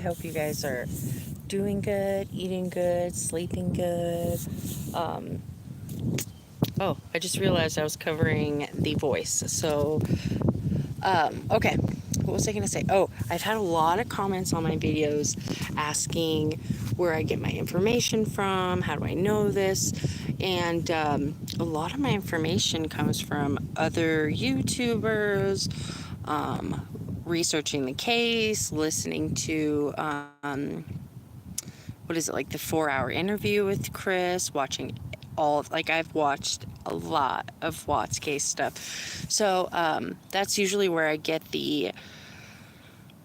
hope you guys are doing good, eating good, sleeping good. Um, oh, I just realized I was covering the voice. Okay. What was I going to say? Oh, I've had a lot of comments on my videos asking where I get my information from. How do I know this? And a lot of my information comes from other YouTubers, researching the case, listening to, what is it, like the 4 hour interview with Chris, watching I've watched a lot of Watts case stuff. So that's usually where I get the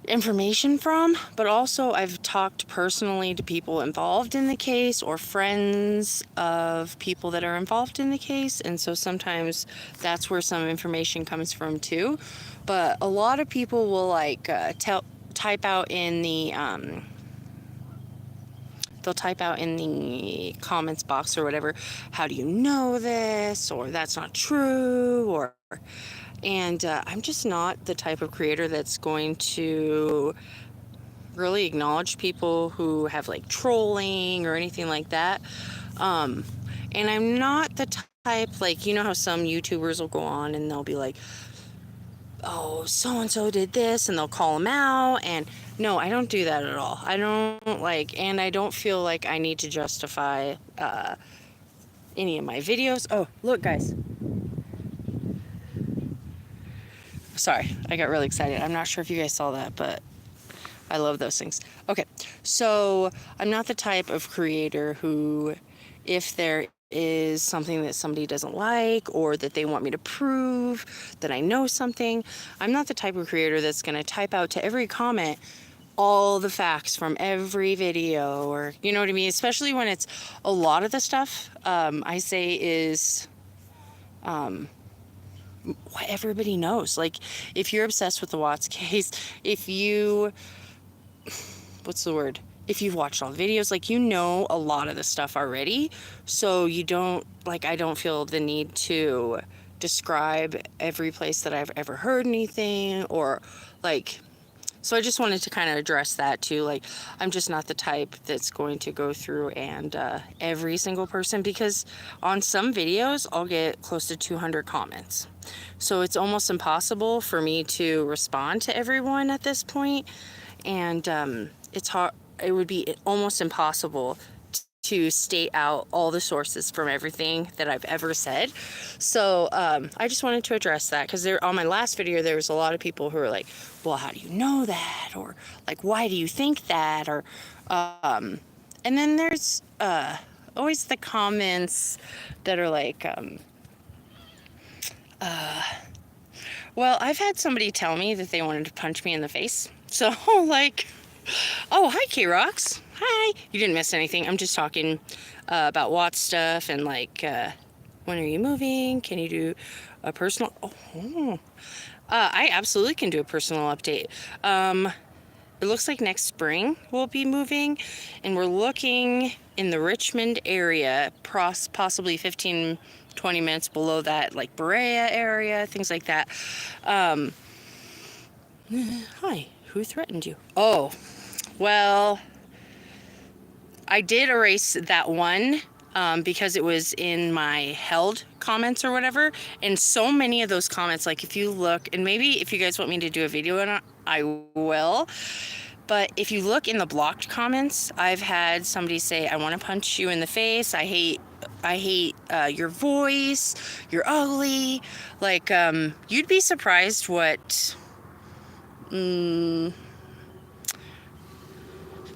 information from, but also I've talked personally to people involved in the case or friends of people that are involved in the case, and so sometimes that's where some information comes from too. But a lot of people will type out in the they'll type out in the comments box or whatever, how do you know this, or that's not true, and I'm just not the type of creator that's going to really acknowledge people who have like trolling or anything like that. And I'm not the type, like, you know how some YouTubers will go on and they'll be like, oh, so-and-so did this, and they'll call them out. And no, I don't do that at all. And I don't feel like I need to justify any of my videos. Oh, look, guys. Sorry, I got really excited. I'm not sure if you guys saw that, but I love those things. Okay, so I'm not the type of creator who, if there is something that somebody doesn't like or that they want me to prove that I know something, I'm not the type of creator that's going to type out to every comment all the facts from every video, or you know what I mean, especially when it's a lot of the stuff I say is what everybody knows. Like, if you're obsessed with the Watts case, if you've watched all the videos, like, you know a lot of the stuff already, so you don't, like, I don't feel the need to describe every place that I've ever heard anything, or like, so I just wanted to kind of address that too. Like, I'm just not the type that's going to go through and every single person, because on some videos I'll get close to 200 comments, so it's almost impossible for me to respond to everyone at this point. And it's hard, it would be almost impossible to state out all the sources from everything that I've ever said. So I just wanted to address that, because on my last video there was a lot of people who were like, well, how do you know that, or like, why do you think that, or and then there's always the comments that are like, well, I've had somebody tell me that they wanted to punch me in the face. So like, oh, hi, K-Rox. Hi. You didn't miss anything. I'm just talking about Watts stuff and like, when are you moving? Can you do a personal? I absolutely can do a personal update. It looks like next spring we'll be moving, and we're looking in the Richmond area, possibly 15, 20 minutes below that, like Berea area, things like that. Hi, who threatened you? Oh, well, I did erase that one because it was in my held comments or whatever. And so many of those comments, like, if you look, and maybe if you guys want me to do a video on it, I will. But if you look in the blocked comments, I've had somebody say, I want to punch you in the face. I hate your voice. You're ugly. Like, you'd be surprised what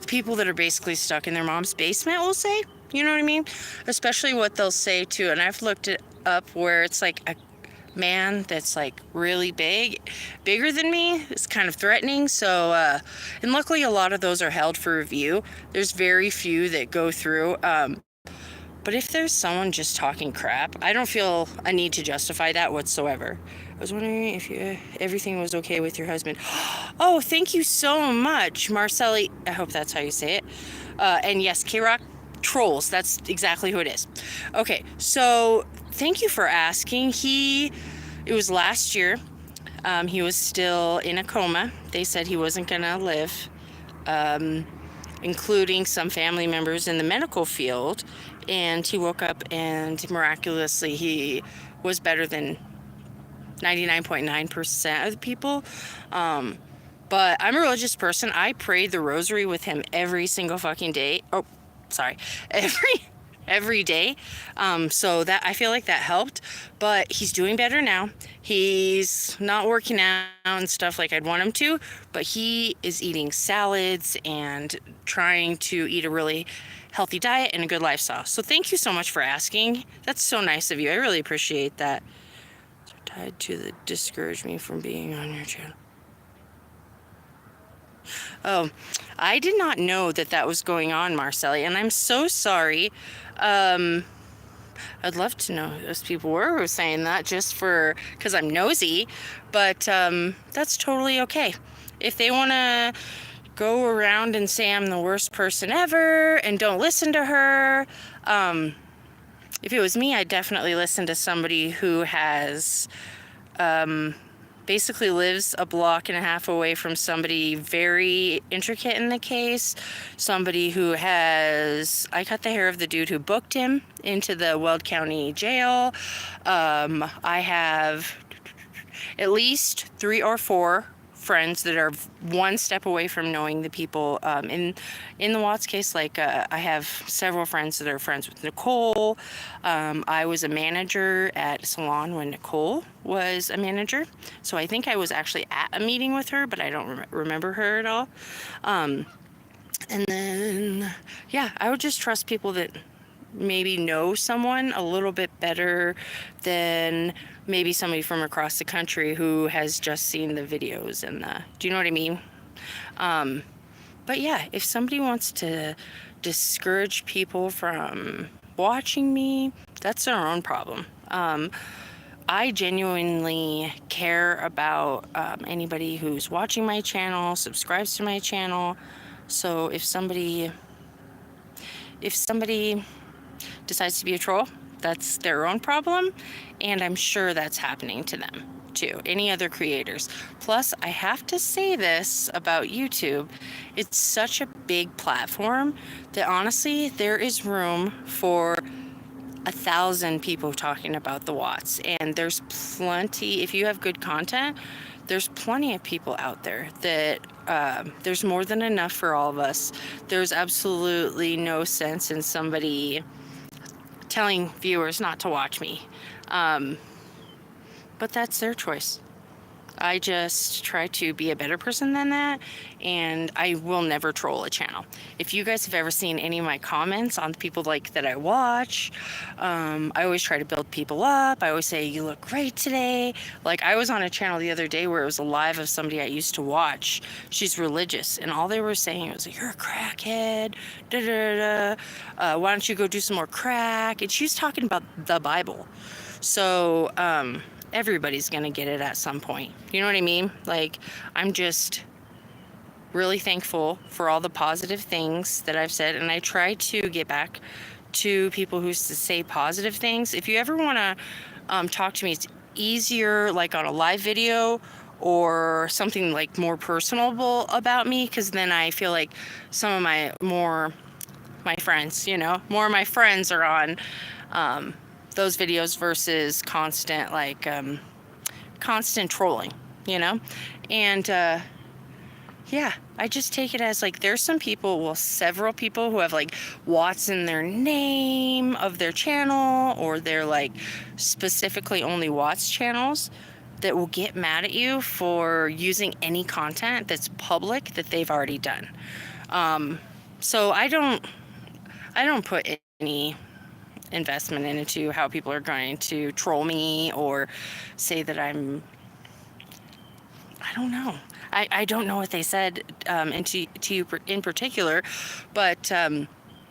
people that are basically stuck in their mom's basement will say. You know what I mean? Especially what they'll say too. And I've looked it up where it's like a man that's like really bigger than me. It's kind of threatening. So and luckily a lot of those are held for review. There's very few that go through. But if there's someone just talking crap, I don't feel a need to justify that whatsoever. I was wondering if everything was okay with your husband. Oh, thank you so much, Marcelli. I hope that's how you say it. And yes, K-Rock, trolls. That's exactly who it is. Okay, so thank you for asking. It was last year. He was still in a coma. They said he wasn't gonna live including some family members in the medical field, and he woke up and miraculously he was better than 99.9% of the people. But I'm a religious person. I prayed the rosary with him every single fucking day. Oh, sorry. Every day. So that, I feel like that helped, but he's doing better now. He's not working out and stuff like I'd want him to, but he is eating salads and trying to eat a really healthy diet and a good lifestyle. So thank you so much for asking. That's so nice of you. I really appreciate that. So tied to the discourage me from being on your channel. Oh, I did not know that that was going on, Marcelli, and I'm so sorry. I'd love to know who those people were who were saying that just because I'm nosy, but that's totally okay. If they want to go around and say I'm the worst person ever and don't listen to her, if it was me, I'd definitely listen to somebody who has basically lives a block and a half away from somebody very intricate in the case, somebody who has, I cut the hair of the dude who booked him into the Weld County Jail. I have at least 3 or 4 friends that are one step away from knowing the people in the Watts case. Like I have several friends that are friends with Nicole. I was a manager at a salon when Nicole was a manager, so I think I was actually at a meeting with her, but I don't remember her at all. And then yeah, I would just trust people that maybe know someone a little bit better than maybe somebody from across the country who has just seen the videos and do you know what I mean? But yeah, if somebody wants to discourage people from watching me, that's their own problem. I genuinely care about anybody who's watching my channel, subscribes to my channel. So if somebody decides to be a troll, that's their own problem, and I'm sure that's happening to them too, any other creators. Plus, I have to say this about YouTube, it's such a big platform that honestly there is room for 1,000 people talking about the Watts, and there's plenty, if you have good content, there's plenty of people out there that there's more than enough for all of us. There's absolutely no sense in somebody telling viewers not to watch me, but that's their choice. I just try to be a better person than that, and I will never troll a channel. If you guys have ever seen any of my comments on the people like that I watch, I always try to build people up. I always say, you look great today. Like, I was on a channel the other day where it was a live of somebody I used to watch. She's religious, and all they were saying was, you're a crackhead, why don't you go do some more crack? And she was talking about the Bible. So, everybody's gonna get it at some point. You know what I mean? Like, I'm just really thankful for all the positive things that I've said, and I try to get back to people who say positive things. If you ever want to talk to me, it's easier like on a live video or something like more personable about me, because then I feel like some of my friends, more of my friends are on those videos versus constant trolling, and yeah, I just take it as like there's some people, well, several people who have like Watts in their name of their channel, or they're like specifically only Watts channels, that will get mad at you for using any content that's public that they've already done. So I don't put any investment into how people are going to troll me or say that I don't know. I don't know what they said to you in particular, but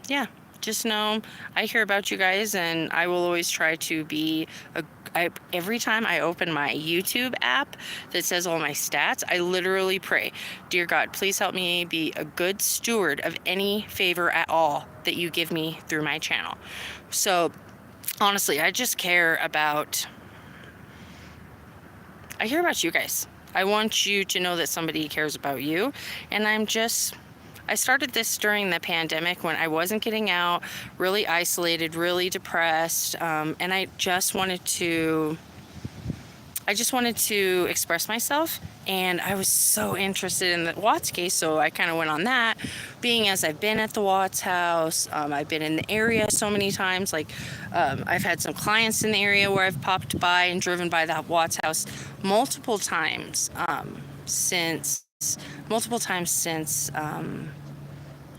yeah, just know I hear about you guys, and I will always try to be every time I open my YouTube app that says all my stats, I literally pray, dear God, please help me be a good steward of any favor at all that you give me through my channel. So honestly, I just care about you guys. I want you to know that somebody cares about you, and I'm just I started this during the pandemic when I wasn't getting out, really isolated, really depressed, and I just wanted to express myself, and I was so interested in the Watts case, so I kind of went on that. Being as I've been at the Watts house, I've been in the area so many times. Like, I've had some clients in the area where I've popped by and driven by the Watts house multiple times since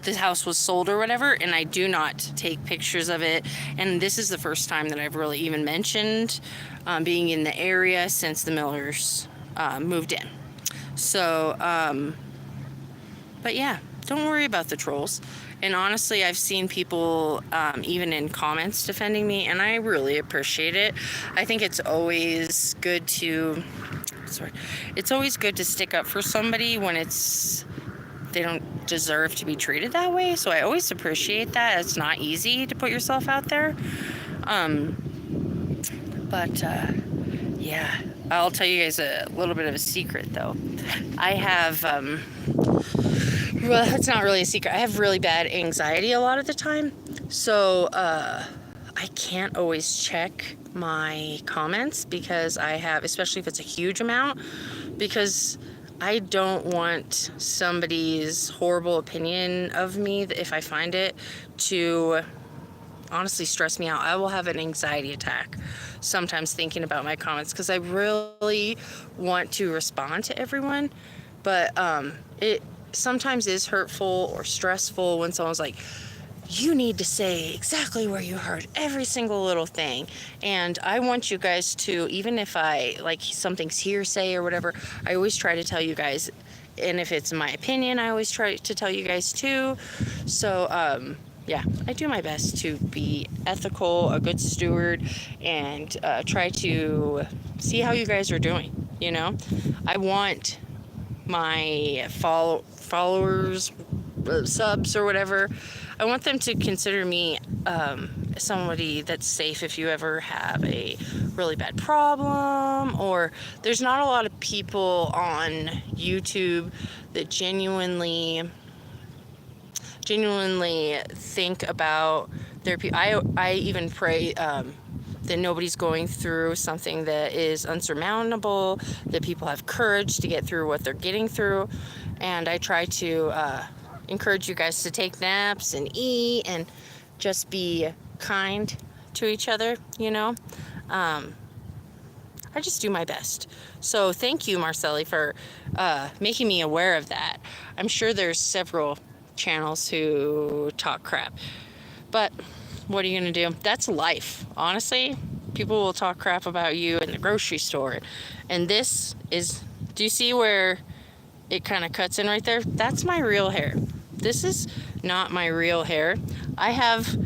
this house was sold or whatever, and I do not take pictures of it. And this is the first time that I've really even mentioned being in the area since the Millers moved in. So, but yeah, don't worry about the trolls. And honestly, I've seen people even in comments defending me, and I really appreciate it. I think it's always good to stick up for somebody when they don't deserve to be treated that way. So I always appreciate that. It's not easy to put yourself out there. Yeah, I'll tell you guys a little bit of a secret though. I have, well, it's not really a secret. I have really bad anxiety a lot of the time. So, I can't always check my comments because I have, especially if it's a huge amount, because I don't want somebody's horrible opinion of me, if I find it, to honestly stress me out. I will have an anxiety attack sometimes thinking about my comments because I really want to respond to everyone, but it sometimes is hurtful or stressful when someone's like, you need to say exactly where you heard every single little thing. And I want you guys to, even if I like something's hearsay or whatever, I always try to tell you guys. And if it's my opinion, I always try to tell you guys too. So, yeah, I do my best to be ethical, a good steward, and try to see how you guys are doing, you know? I want my followers, subs or whatever, I want them to consider me somebody that's safe if you ever have a really bad problem, or there's not a lot of people on YouTube that genuinely think about their people. I even pray that nobody's going through something that is unsurmountable, that people have courage to get through what they're getting through. And I try to encourage you guys to take naps and eat and just be kind to each other, you know. I just do my best. So thank you, Marcelli, for making me aware of that. I'm sure there's several channels who talk crap, but what are you gonna do? That's life. Honestly, people will talk crap about you in the grocery store. And this is, do you see where it kind of cuts in right there? That's my real hair. This is not my real hair. I have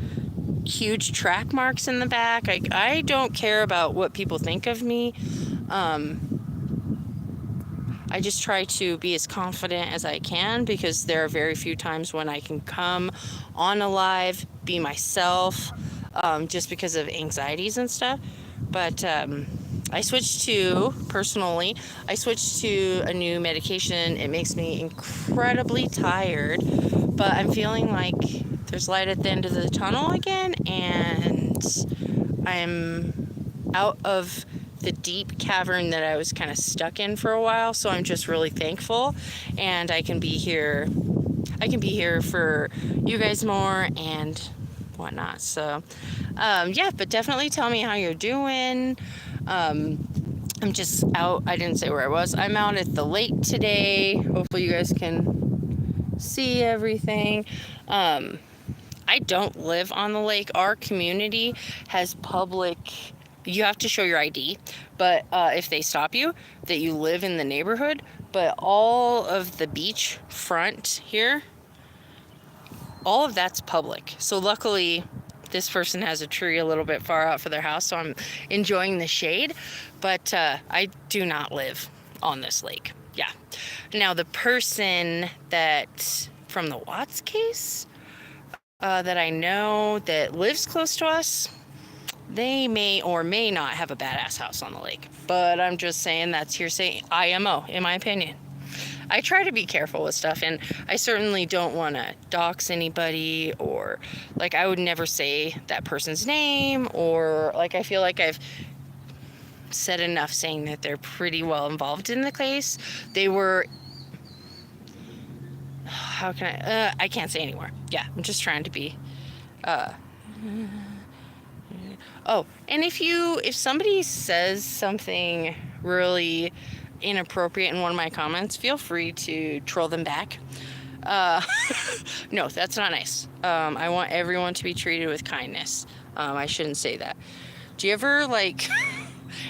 huge track marks in the back. I don't care about what people think of me. I just try to be as confident as I can because there are very few times when I can come on a live, be myself, just because of anxieties and stuff. But I switched to a new medication. It makes me incredibly tired, but I'm feeling like there's light at the end of the tunnel again, and I'm out of the deep cavern that I was kind of stuck in for a while. So I'm just really thankful, and I can be here for you guys more and whatnot. So yeah, but definitely tell me how you're doing. I'm just out. I didn't say where I was. I'm out at the lake today. Hopefully you guys can see everything. I don't live on the lake. Our community has public, you have to show your ID, but if they stop you, that you live in the neighborhood. But all of the beach front here, all of that's public. So luckily, this person has a tree a little bit far out for their house, so I'm enjoying the shade. But I do not live on this lake. Yeah. Now, the person that, from the Watts case, that I know that lives close to us, they may or may not have a badass house on the lake. But I'm just saying that's hearsay, IMO, in my opinion. I try to be careful with stuff, and I certainly don't want to dox anybody, or like I would never say that person's name, or like I feel like I've said enough saying that they're pretty well involved in the case. They were, how can I can't say anymore. Yeah, I'm just trying to be oh, and if somebody says something really inappropriate in one of my comments, feel free to troll them back. No, that's not nice. I want everyone to be treated with kindness. I shouldn't say that. Do you ever like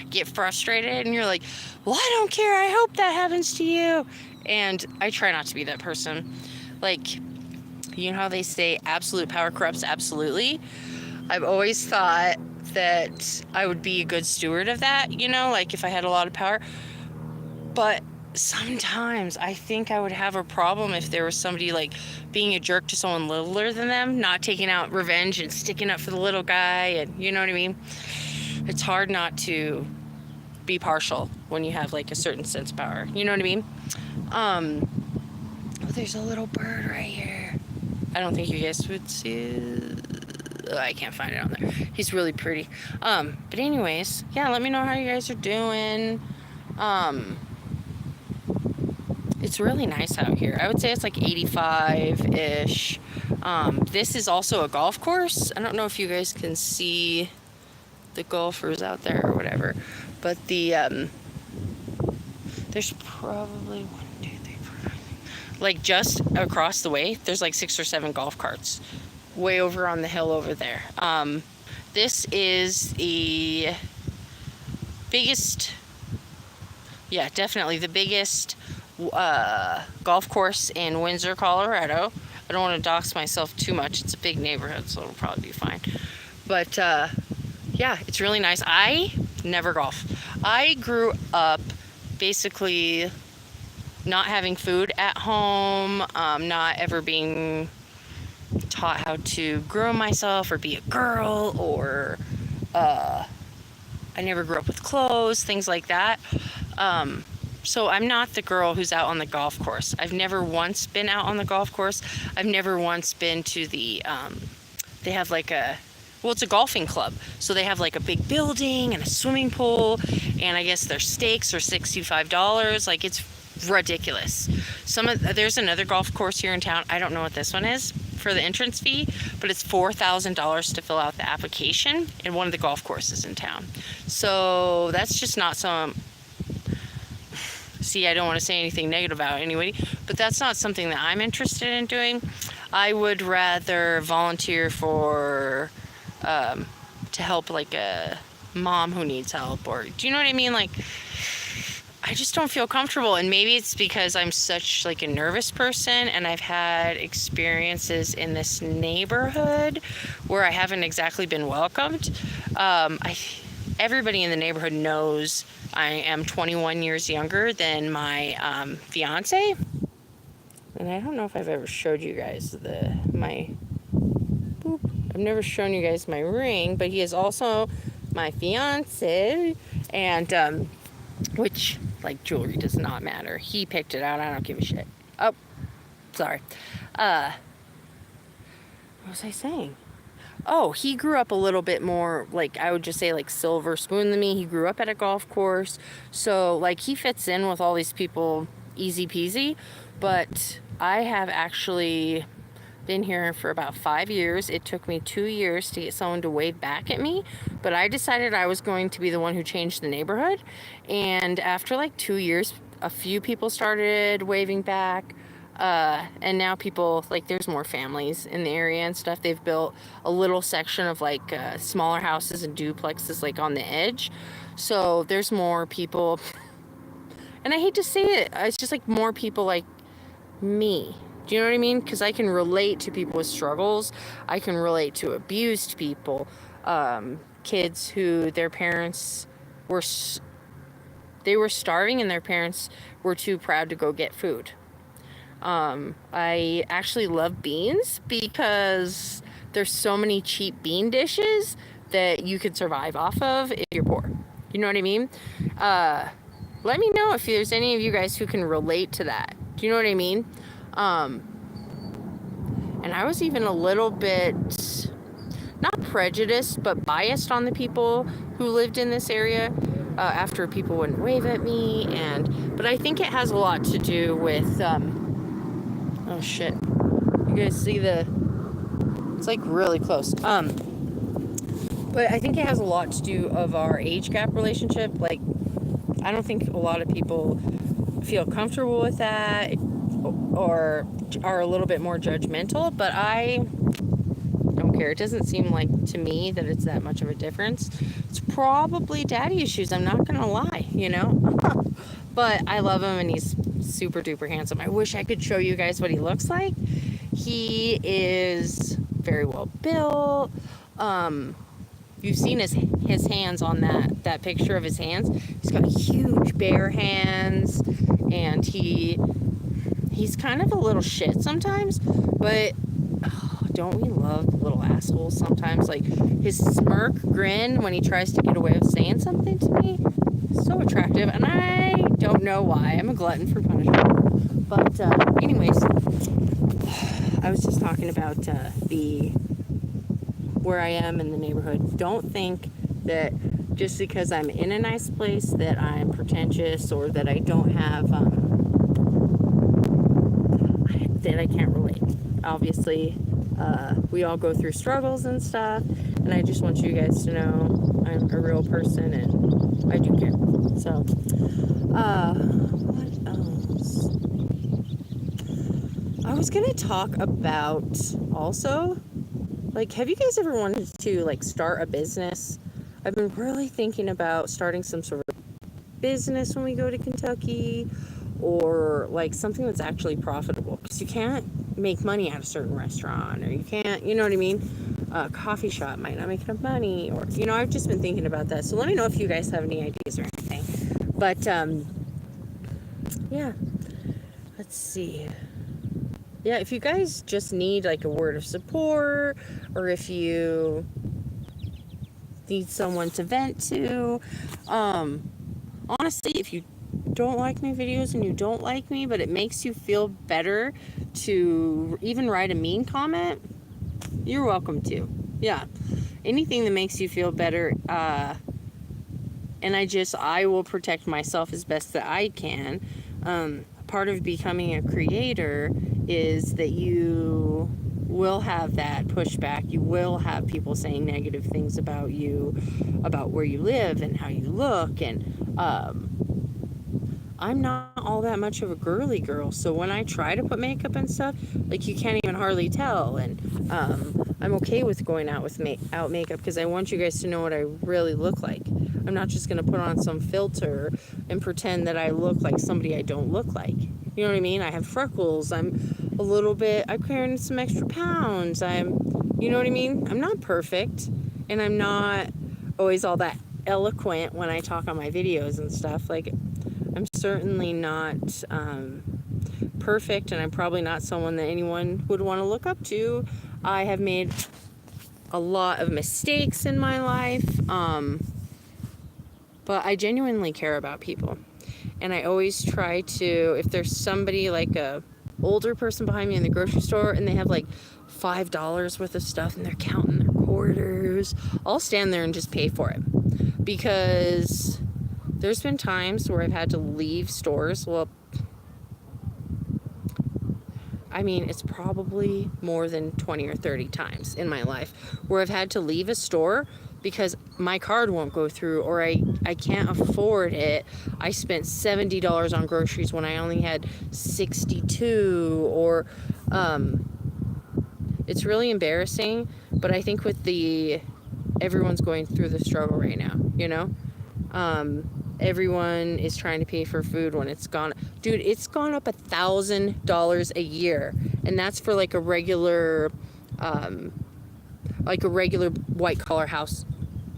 get frustrated and you're like, well, I don't care, I hope that happens to you? And I try not to be that person. Like, you know how they say absolute power corrupts absolutely? I've always thought that I would be a good steward of that, you know, like if I had a lot of power. But sometimes I think I would have a problem if there was somebody like being a jerk to someone littler than them, not taking out revenge and sticking up for the little guy, and you know what I mean? It's hard not to be partial when you have like a certain sense of power. You know what I mean? Oh, there's a little bird right here. I don't think you guys would see it. I can't find it on there. He's really pretty. But anyways, yeah, let me know how you guys are doing. It's really nice out here. I would say it's like 85-ish. This is also a golf course. I don't know if you guys can see the golfers out there or whatever, but the there's probably 1, 2, 3, 4, 5, like just across the way there's like 6 or 7 golf carts way over on the hill over there. This is the biggest, yeah, definitely the biggest golf course in Windsor, Colorado. I don't want to dox myself too much. It's a big neighborhood, so it'll probably be fine. But yeah, it's really nice. I never golf. I grew up basically not having food at home, not ever being taught how to groom myself or be a girl, or I never grew up with clothes, things like that. So I'm not the girl who's out on the golf course. I've never once been out on the golf course. I've never once been to the, they have like it's a golfing club. So they have like a big building and a swimming pool, and I guess their stakes are $65. Like, it's ridiculous. There's another golf course here in town. I don't know what this one is for the entrance fee, but it's $4,000 to fill out the application in one of the golf courses in town. So that's just not some, see, I don't want to say anything negative about anybody, but that's not something that I'm interested in doing. I would rather volunteer for, to help like a mom who needs help, or do you know what I mean? Like, I just don't feel comfortable, and maybe it's because I'm such like a nervous person, and I've had experiences in this neighborhood where I haven't exactly been welcomed. Everybody in the neighborhood knows I am 21 years younger than my fiance, and I don't know if I've ever showed you guys I've never shown you guys my ring, but he is also my fiance, and which, like, jewelry does not matter. He picked it out. I don't give a shit. Oh, sorry. What was I saying? Oh, he grew up a little bit more, like, I would just say, like, silver spoon than me. He grew up at a golf course. So, like, he fits in with all these people easy peasy. But I have actually been here for about 5 years. It took me 2 years to get someone to wave back at me, but I decided I was going to be the one who changed the neighborhood. And after like 2 years, a few people started waving back, and now people, like, there's more families in the area and stuff. They've built a little section of like smaller houses and duplexes like on the edge, so there's more people. And I hate to say it, it's just like more people like me. Do you know what I mean? Because I can relate to people with struggles. I can relate to abused people, kids who their parents were starving and their parents were too proud to go get food. I actually love beans because there's so many cheap bean dishes that you could survive off of if you're poor. You know what I mean? Let me know if there's any of you guys who can relate to that. Do you know what I mean? And I was even a little bit, not prejudiced, but biased on the people who lived in this area after people wouldn't wave at me. But I think it has a lot to do with, oh shit. You guys see it's like really close. But I think it has a lot to do of our age gap relationship. Like, I don't think a lot of people feel comfortable with that or are a little bit more judgmental, but I don't care. It doesn't seem like to me that it's that much of a difference. It's probably daddy issues, I'm not gonna lie, But I love him, and he's super duper handsome. I wish I could show you guys what he looks like. He is very well built. You've seen his hands on that picture of his hands. He's got huge bare hands, and he's kind of a little shit sometimes, but don't we love little assholes sometimes? Like, his smirk grin when he tries to get away with saying something to me, so attractive, and I don't know why. I'm a glutton for punishment. But anyways, I was just talking about where I am in the neighborhood. Don't think that just because I'm in a nice place that I'm pretentious or that I don't have that I can't relate. Obviously, we all go through struggles and stuff, and I just want you guys to know I'm a real person and I do care. So, what else? I was gonna talk about also, like, have you guys ever wanted to, like, start a business? I've been really thinking about starting some sort of business when we go to Kentucky, or like something that's actually profitable, because you can't make money at a certain restaurant, or you can't, you know what I mean? A coffee shop might not make enough money, or, I've just been thinking about that. So let me know if you guys have any ideas or anything. But, yeah, let's see. Yeah, if you guys just need like a word of support, or if you need someone to vent to, honestly, if you don't like my videos and you don't like me, but it makes you feel better to even write a mean comment, you're welcome to. Yeah, anything that makes you feel better. And I will protect myself as best that I can. Part of becoming a creator is that you will have that pushback. You will have people saying negative things about you, about where you live and how you look. And I'm not all that much of a girly girl, so when I try to put makeup and stuff, like, you can't even hardly tell. And I'm okay with going out without makeup, because I want you guys to know what I really look like. I'm not just gonna put on some filter and pretend that I look like somebody I don't look like. You know what I mean? I have freckles. I'm carrying some extra pounds. You know what I mean? I'm not perfect, and I'm not always all that eloquent when I talk on my videos and stuff. Like, I'm certainly not perfect, and I'm probably not someone that anyone would want to look up to. I have made a lot of mistakes in my life, but I genuinely care about people. And I always try to, if there's somebody, like a older person behind me in the grocery store, and they have like $5 worth of stuff and they're counting their quarters, I'll stand there and just pay for it. Because there's been times where I've had to leave stores. Well, I mean, it's probably more than 20 or 30 times in my life where I've had to leave a store because my card won't go through, or I can't afford it. I spent $70 on groceries when I only had 62, or it's really embarrassing. But I think with everyone's going through the struggle right now, everyone is trying to pay for food when it's gone. Dude, it's gone up $1,000 a year, and that's for like a regular white collar house.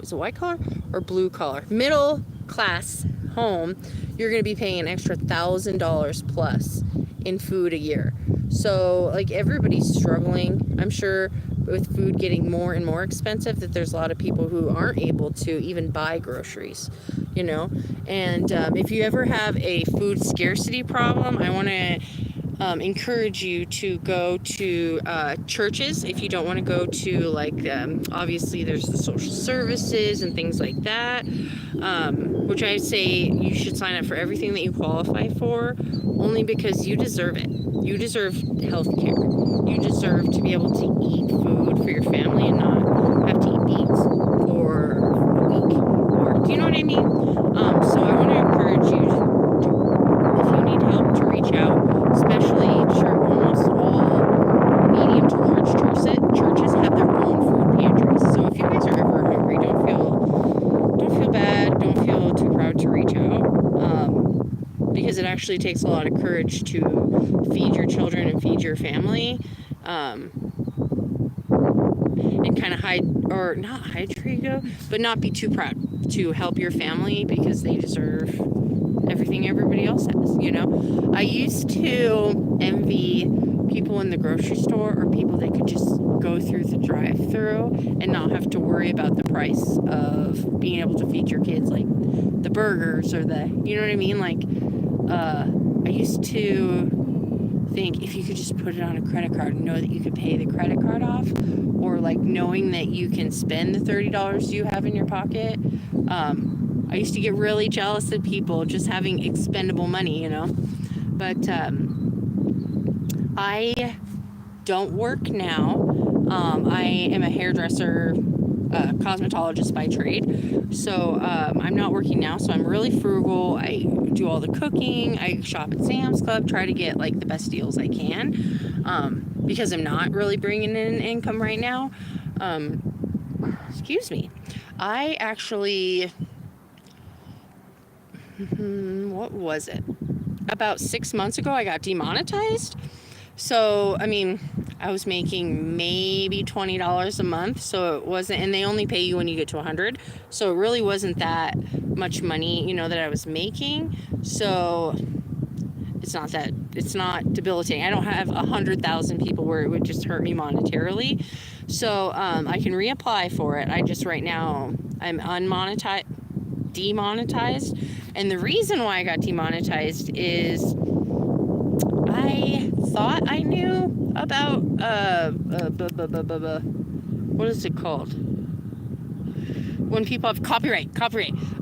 Is it white collar or blue collar? Middle class home. You're going to be paying an extra $1,000 plus in food a year. So, like, everybody's struggling. I'm sure with food getting more and more expensive that there's a lot of people who aren't able to even buy groceries, And if you ever have a food scarcity problem, I want to encourage you to go to churches if you don't want to go to, like, obviously there's the social services and things like that, which I say you should sign up for everything that you qualify for, only because you deserve it. You deserve health care. You deserve to be able to eat food for your family and not have to eat beans for a week. Or, do you know what I mean? So I want to encourage you if you need help, to reach out, especially almost all medium to large churches have their own food pantries. So if you guys are ever hungry, don't feel bad, don't feel too proud to reach out, because it actually takes a lot of courage to feed your children and feed your family, and kind of not hide your ego, but not be too proud to help your family, because they deserve everything everybody else has, you know? I used to envy people in the grocery store, or people that could just go through the drive-through and not have to worry about the price of being able to feed your kids, like the burgers or you know what I mean? Like, I used to think if you could just put it on a credit card and know that you could pay the credit card off, or like knowing that you can spend the $30 you have in your pocket. I used to get really jealous of people just having expendable money, you know. But I don't work now. I am a hairdresser, cosmetologist by trade. So I'm not working now, so I'm really frugal. I do all the cooking. I shop at Sam's Club, try to get like the best deals I can, because I'm not really bringing in income right now. Excuse me. I actually, what was it? About 6 months ago, I got demonetized. So, I mean, I was making maybe $20 a month, so it wasn't, and they only pay you when you get to 100, so it really wasn't that much money, you know, that I was making. So it's not debilitating. I don't have 100,000 people where it would just hurt me monetarily. So I can reapply for it. I just, right now, I'm demonetized. And the reason why I got demonetized is I thought I knew about, what is it called? When people have copyright.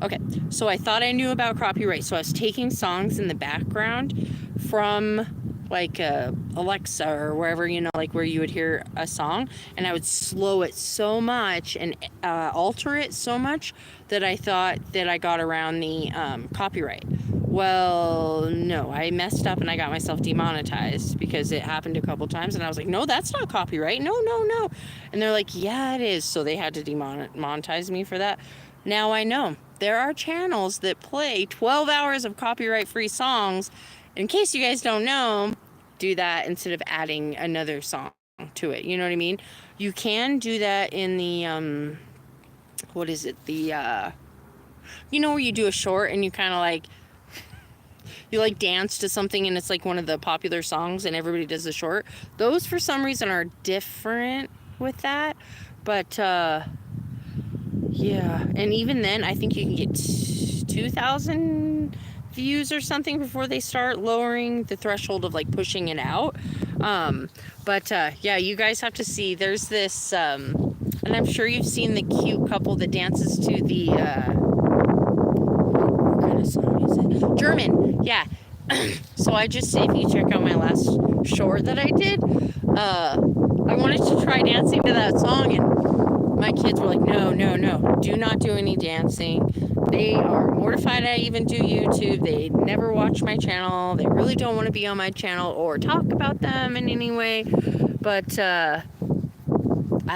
Okay, so I thought I knew about copyright. So I was taking songs in the background from like Alexa or wherever, you know, like where you would hear a song, and I would slow it so much and alter it so much that I thought that I got around the copyright. Well, no, I messed up and I got myself demonetized because it happened a couple times, and I was like, no, that's not copyright. No. And they're like, yeah, it is. So they had to demonetize me for that. Now I know there are channels that play 12 hours of copyright-free songs. In case you guys don't know, do that instead of adding another song to it. You know what I mean? You can do that in the, what is it? The, you know, where you do a short and you kind of like, you like dance to something and it's like one of the popular songs and everybody does the short. Those for some reason are different with that. But yeah, and even then I think you can get 2,000 views or something before they start lowering the threshold of like pushing it out. But yeah, you guys have to see, there's this and I'm sure you've seen the cute couple that dances to the what kind of song is it? German. Yeah. So I just, if you check out my last short that I did, I wanted to try dancing to that song, and my kids were like, no, do not do any dancing. They are mortified I even do YouTube. They never watch my channel. They really don't want to be on my channel or talk about them in any way. But I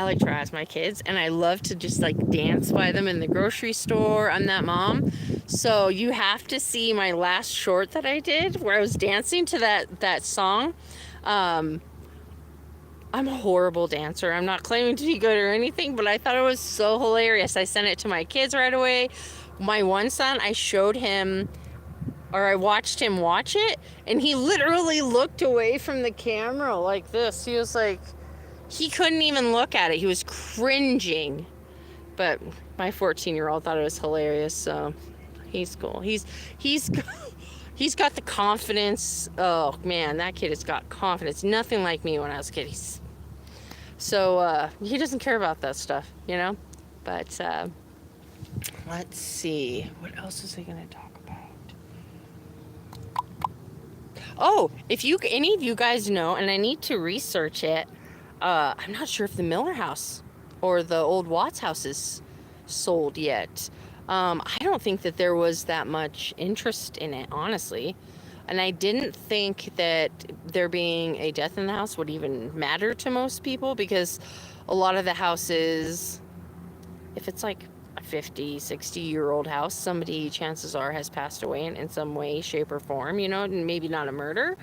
like to harass my kids, and I love to just like dance by them in the grocery store. I'm that mom. So you have to see my last short that I did where I was dancing to that song. I'm a horrible dancer. I'm not claiming to be good or anything, but I thought it was so hilarious. I sent it to my kids right away. My one son, I showed him, or I watched him watch it, and he literally looked away from the camera like this. He was like, he couldn't even look at it. He was cringing. But my 14-year-old thought it was hilarious, so he's cool. He's He's got the confidence. Oh man, that kid has got confidence. Nothing like me when I was a kid. So he doesn't care about that stuff, you know. But let's see, what else is he gonna talk about? Oh, if any of you guys know, and I need to research it. I'm not sure if the Miller house or the old Watts house is sold yet. I don't think that there was that much interest in it, honestly. And I didn't think that there being a death in the house would even matter to most people, because a lot of the houses, if it's like a 50, 60-year-old house, somebody, chances are, has passed away in some way, shape, or form, you know, and maybe not a murder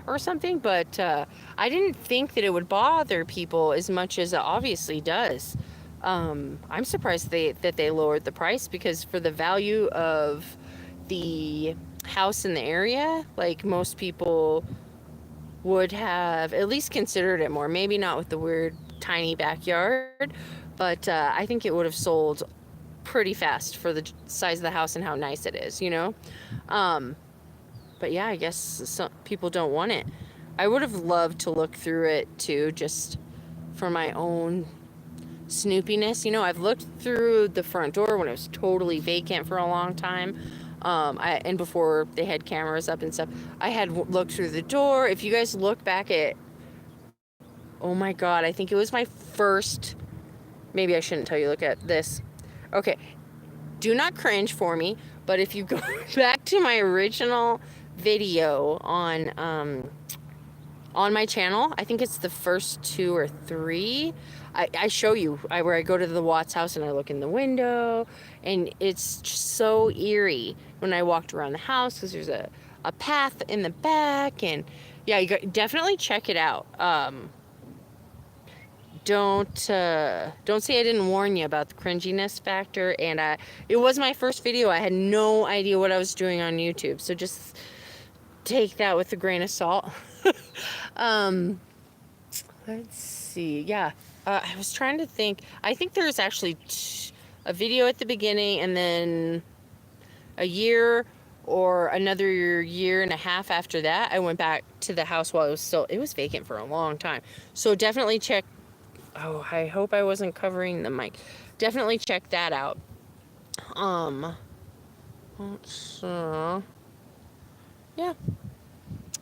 or something. But I didn't think that it would bother people as much as it obviously does. I'm surprised that they lowered the price, because for the value of the house in the area, like, most people would have at least considered it more. Maybe not with the weird tiny backyard, but I think it would have sold pretty fast for the size of the house and how nice it is, you know? But yeah, I guess some people don't want it. I would have loved to look through it too, just for my own snoopiness. You know, I've looked through the front door when it was totally vacant for a long time. And before they had cameras up and stuff, I had looked through the door. If you guys look back at, oh my God, I think it was my first, maybe I shouldn't tell you, look at this. Okay, do not cringe for me, but if you go back to my original video on my channel, I think it's the first 2 or 3, I show you where I go to the Watts house and I look in the window, and it's just so eerie when I walked around the house, because there's a path in the back. And yeah, you definitely check it out. Don't say I didn't warn you about the cringiness factor. And it was my first video. I had no idea what I was doing on YouTube, so just take that with a grain of salt. Let's see. Yeah, I was trying to think. I think there's actually a video at the beginning, and then a year or another year and a half after that, I went back to the house while it was vacant for a long time. So definitely check. Oh, I hope I wasn't covering the mic. Definitely check that out. Yeah,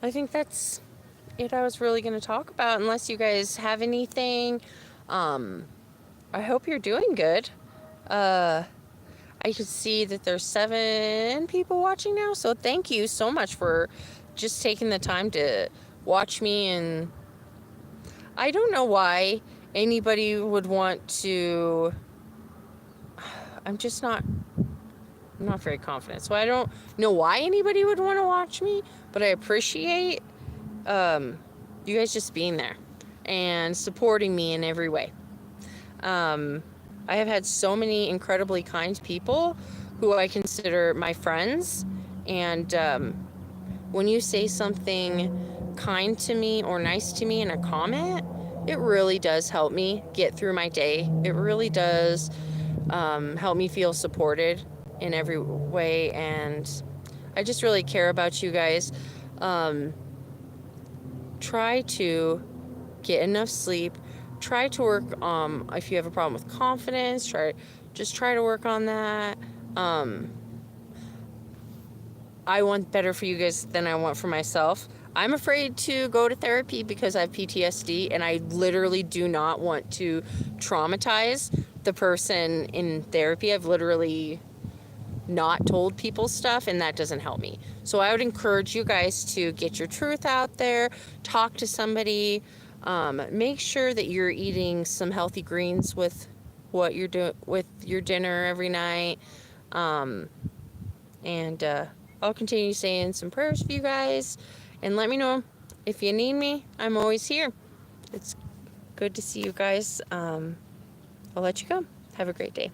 I think that's it I was really going to talk about, unless you guys have anything. I hope you're doing good. I can see that there's 7 people watching now, so thank you so much for just taking the time to watch me. And I don't know why anybody would want to. I'm not very confident, so I don't know why anybody would want to watch me, but I appreciate you guys just being there and supporting me in every way. I have had so many incredibly kind people who I consider my friends, and when you say something kind to me or nice to me in a comment, it really does help me get through my day. It really does help me feel supported in every way, and I just really care about you guys. Try to get enough sleep. Try to work, if you have a problem with confidence, try to work on that. I want better for you guys than I want for myself. I'm afraid to go to therapy because I have PTSD, and I literally do not want to traumatize the person in therapy. I've literally not told people stuff, and that doesn't help me. So I would encourage you guys to get your truth out there, talk to somebody, make sure that you're eating some healthy greens with what you're doing with your dinner every night. And I'll continue saying some prayers for you guys, and let me know if you need me. I'm always here. It's good to see you guys. I'll let you go. Have a great day.